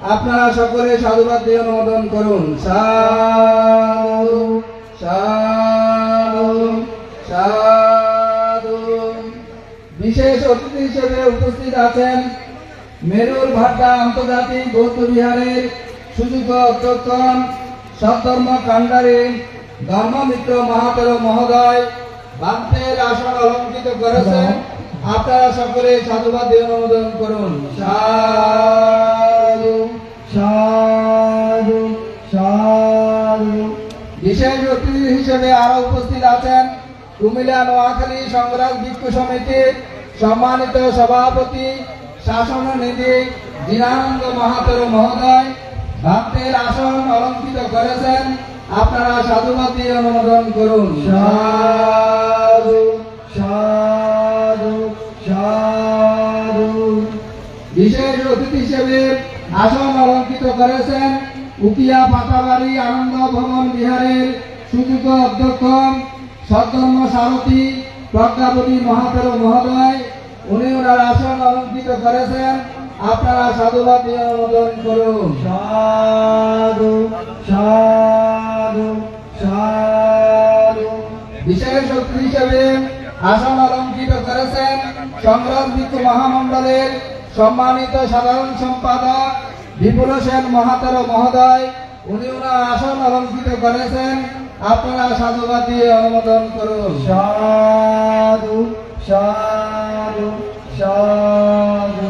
আপনারা সকলে সাধুবাদ দিয়ে অনুমোদন করুন। সাধু সাধু সাধু। বিশেষ অতিথি হিসেবে উপস্থিত আছেন মেরুর ভাড্ডা আন্তর্জাতিক বৌদ্ধ বিহারের সুযোগ্য অধ্যক্ষ সদ্ধর্ম কান্ডারী ধর্মমিত্র মহাতের মহোদয়। বান্তের আসন অলঙ্কৃত করেছেন। আপনারা সকলে সাধুবাদ দিয়ে অনুমোদন করুন। সাধু সাধু সাধু। বিশেষ অতিথি হিসেবে আরো উপস্থিত আছেন কুমিল্লা নোয়াখালী সংগ্রাম ভিক্ষু সমিতির সম্মানিত সভাপতি শাসননিধি দীনানন্দ মাহাতের মহোদয়। ভক্তের আসন অলঙ্কৃত করেছেন। আপনারা সাধুবাদ দিয়ে অনুমোদন করুন। সাধু সাধু সাধু। বিশেষ অতিথি হিসেবে আসন অলঙ্কৃত করেছেন উকিয়া পাতাবাড়ি আনন্দ ভবন বিহারের সুযোগ্য অধ্যক্ষ সদ্ধর্ম সারথী প্রজ্ঞাপতি মহাতের মহোদয়। উনি ওনার আসন অলঙ্কৃত করেছেন। আপনারা সাধুবাদ দিয়ে অনুমোদন করুন। সাধু সাধু সাধু। বিশেষ অতিথি হিসেবে আসন অলঙ্কৃত করেছেন সংগ্রাম ভিক্ষু মহামণ্ডলের সম্মানিত সাধারণ সম্পাদক বিপুল সেন মহাতের মহোদয়। উনি ওনার আসন অলঙ্কৃত করেছেন। আপনারা সাধুবাদ দিয়ে অনুমোদন করুন। সাধু সাধু সাধু।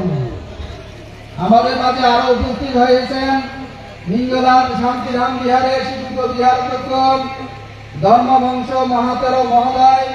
আমাদের মাঝে আরো উপস্থিত হয়েছেন হিঙ্গলাজ শান্তিধাম বিহারের শিশুক বিহার ধর্মবংশ মহাতের মহোদয়।